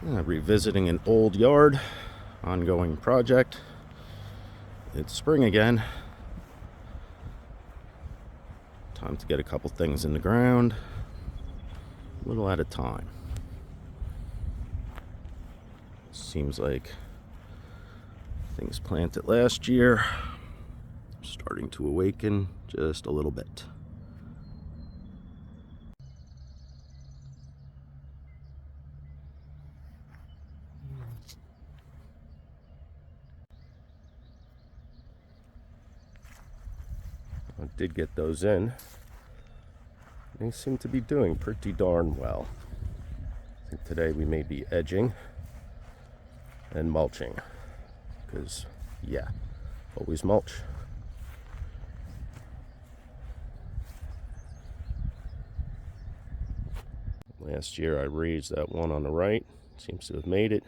Revisiting an old yard, ongoing project. It's spring again. Time to get a couple things in the ground, a little at a time. Seems like things planted last year are starting to awaken just a little bit. I did get those in. They seem to be doing pretty darn well. I think today we may be edging and mulching, because always mulch. Last year I raised that one on the right, seems to have made it.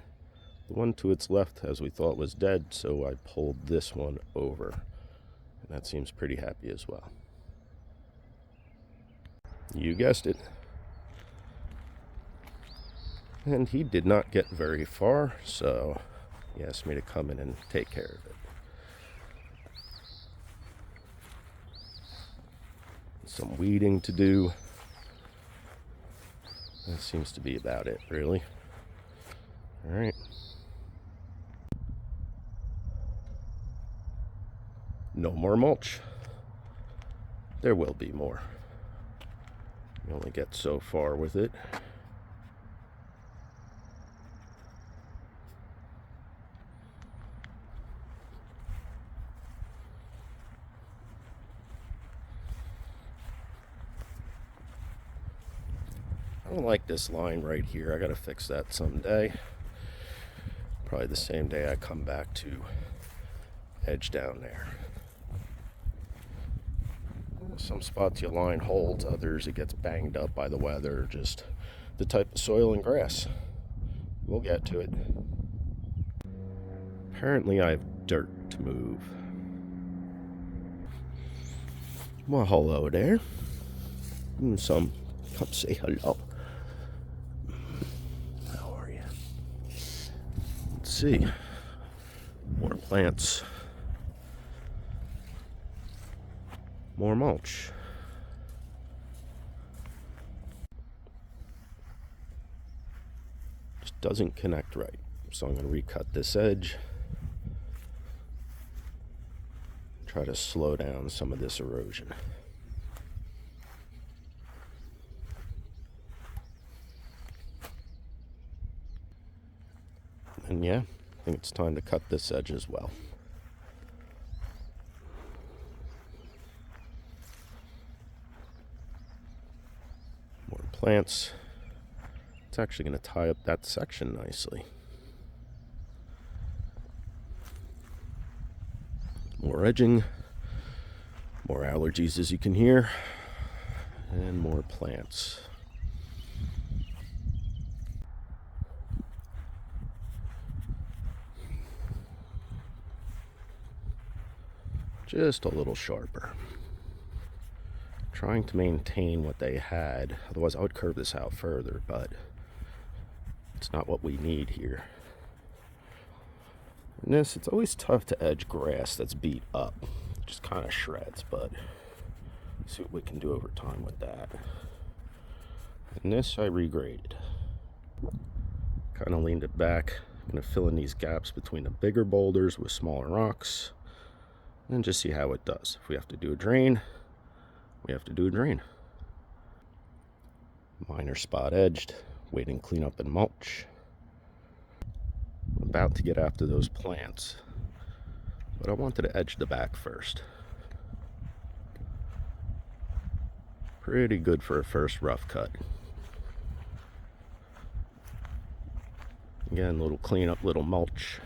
The one to its left, as we thought, was dead, so I pulled this one over, and that seems pretty happy as well. You guessed it. And he did not get very far, so he asked me to come in and take care of it. Some weeding to do. That seems to be about it, really. All right. No more mulch. There will be more. You only get so far with it. I don't like this line right here. I gotta fix that someday. Probably the same day I come back to edge down there. Some spots your line holds, others it gets banged up by the weather, just the type of soil and grass. We'll get to it. Apparently I have dirt to move. Well, hello there. Come say hello. How are you? Let's see. More plants. More mulch. Just doesn't connect right. So I'm going to recut this edge. Try to slow down some of this erosion. And I think it's time to cut this edge as well. More plants. It's actually going to tie up that section nicely. More edging, more allergies as you can hear, and more plants. Just a little sharper. Trying to maintain what they had, otherwise I would curve this out further, but it's not what we need here. And this, it's always tough to edge grass that's beat up. It just kind of shreds, but see what we can do over time with that. And this I regraded. Kind of leaned it back. I'm going to fill in these gaps between the bigger boulders with smaller rocks, and just see how it does. If we have to do a drain, we have to do a drain. Minor spot edged, waiting cleanup and mulch. I'm about to get after those plants, but I wanted to edge the back first. Pretty good for a first rough cut. Again, little cleanup, little mulch.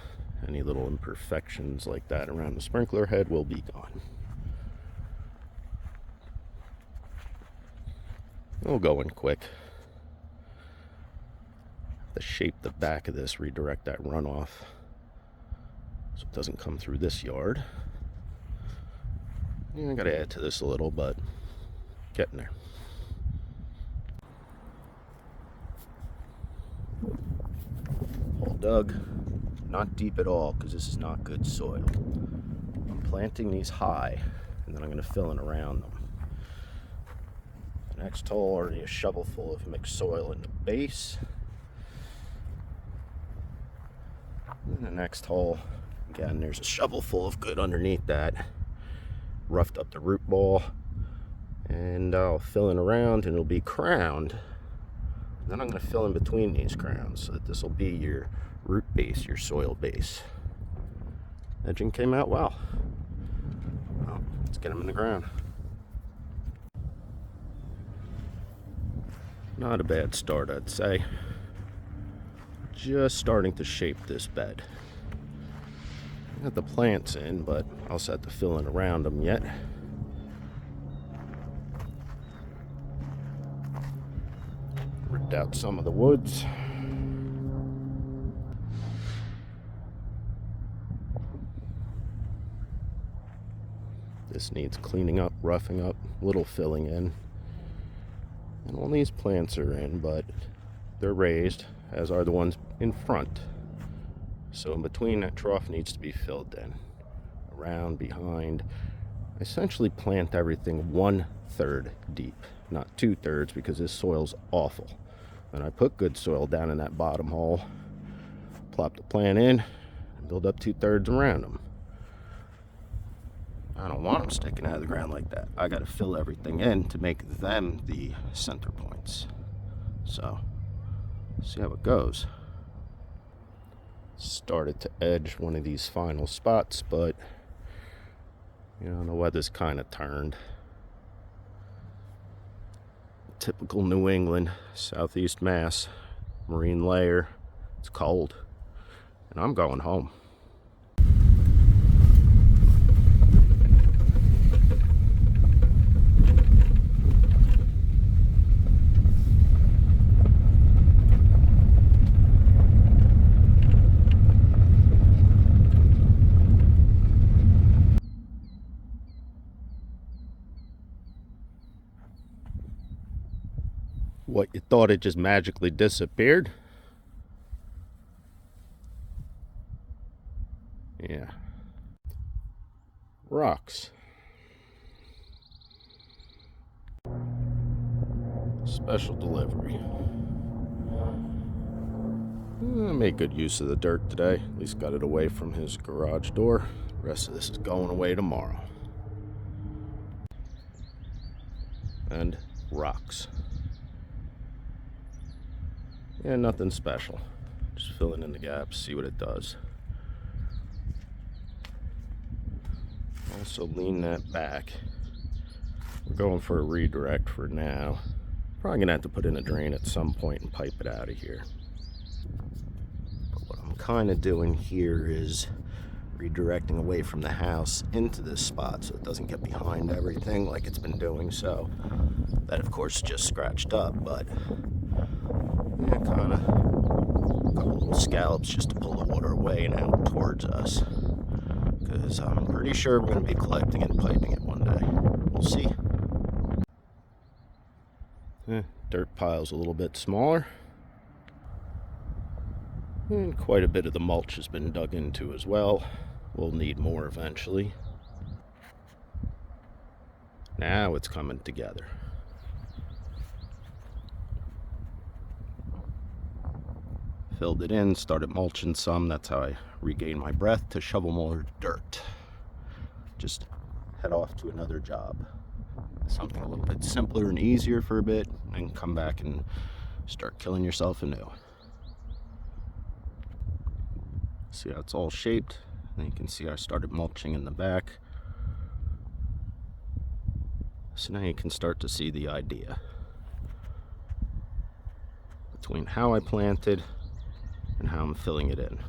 Any little imperfections like that around the sprinkler head will be gone. We'll go in quick. To shape the back of this, redirect that runoff so it doesn't come through this yard. I gotta add to this a little, but getting there. dug. Not deep at all, because this is not good soil. I'm planting these high, and then I'm going to fill in around them. The next hole, already a shovel full of mixed soil in the base. And the next hole, again, there's a shovel full of good underneath that. Roughed up the root ball, and I'll fill in around, and it'll be crowned. Then I'm going to fill in between these crowns, so that this will be your root base, your soil base. Edging came out well. Well, let's get them in the ground. Not a bad start, I'd say. Just starting to shape this bed. Got the plants in, but I also have to fill in around them yet. Ripped out some of the woods. This needs cleaning up, roughing up, little filling in. And all these plants are in, but they're raised, as are the ones in front. So in between, that trough needs to be filled in. Around, behind. I essentially plant everything 1/3 deep, not 2/3, because this soil's awful. And I put good soil down in that bottom hole, plop the plant in, and build up 2/3 around them. I don't want them sticking out of the ground like that. I got to fill everything in to make them the center points. So, see how it goes. Started to edge one of these final spots, but you know, the weather's kind of turned. Typical New England, Southeast Mass, marine layer. It's cold, and I'm going home. What, you thought it just magically disappeared? Yeah. Rocks. Special delivery. I made good use of the dirt today. At least got it away from his garage door. The rest of this is going away tomorrow. And rocks. Yeah, nothing special. Just filling in the gaps, see what it does. Also lean that back. We're going for a redirect for now. Probably gonna have to put in a drain at some point and pipe it out of here. But what I'm kind of doing here is redirecting away from the house into this spot so it doesn't get behind everything like it's been doing. So that of course just scratched up, but yeah, kind of a couple little scallops just to pull the water away and out towards us, because I'm pretty sure we're going to be collecting and piping it one day. We'll see. Dirt pile's a little bit smaller, and quite a bit of the mulch has been dug into as well. We'll need more eventually. Now it's coming together. Filled it in, started mulching some. That's how I regained my breath to shovel more dirt. Just head off to another job. Something a little bit simpler and easier for a bit, and come back and start killing yourself anew. See how it's all shaped? And you can see I started mulching in the back. So now you can start to see the idea between how I planted and how I'm filling it in.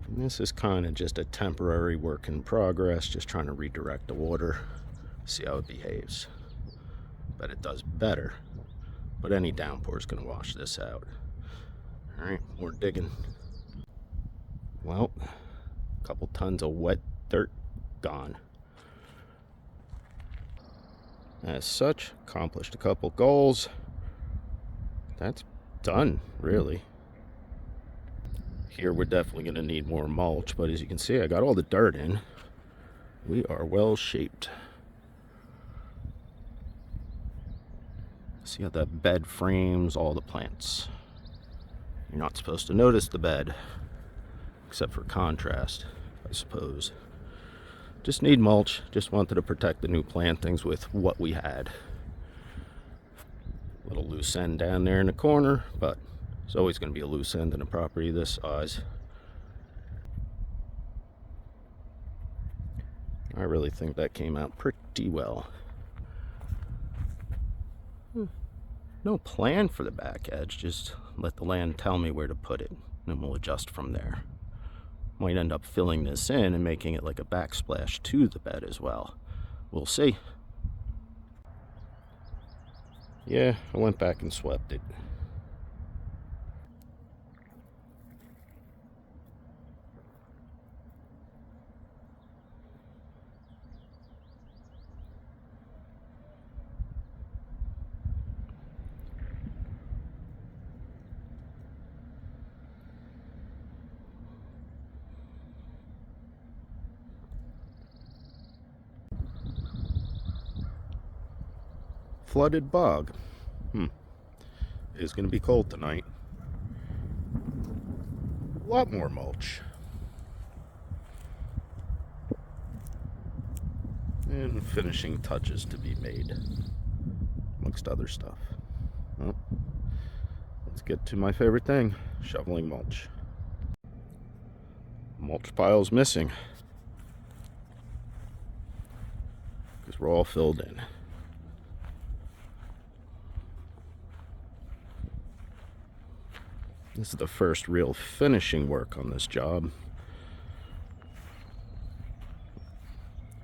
And this is kind of just a temporary work in progress, just trying to redirect the water, see how it behaves. Bet it does better, but any downpour is going to wash this out. Alright, more digging. Well, a couple tons of wet dirt gone. As such, accomplished a couple goals. That's done, really. Here we're definitely going to need more mulch, but as you can see, I got all the dirt in. We are well shaped. See how that bed frames all the plants. You're not supposed to notice the bed, except for contrast, I suppose. Just need mulch. Just wanted to protect the new plantings with what we had. Little loose end down there in the corner, but there's always going to be a loose end in a property this size. I really think that came out pretty well. No plan for the back edge, just let the land tell me where to put it, and we'll adjust from there. Might end up filling this in and making it like a backsplash to the bed as well. We'll see. Yeah, I went back and swept it. Flooded bog. It's going to be cold tonight. A lot more mulch. And finishing touches to be made, amongst other stuff. Well, let's get to my favorite thing, shoveling mulch. Mulch pile's missing, because we're all filled in. This is the first real finishing work on this job.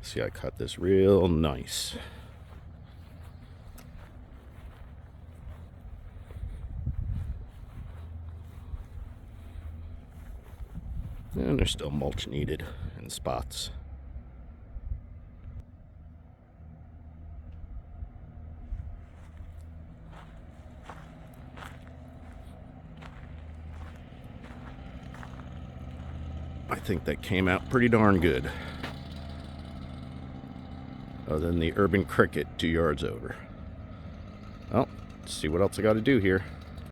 See, I cut this real nice. And there's still mulch needed in spots. I think that came out pretty darn good. Other than the urban cricket 2 yards over. Well, let's see what else I got to do here.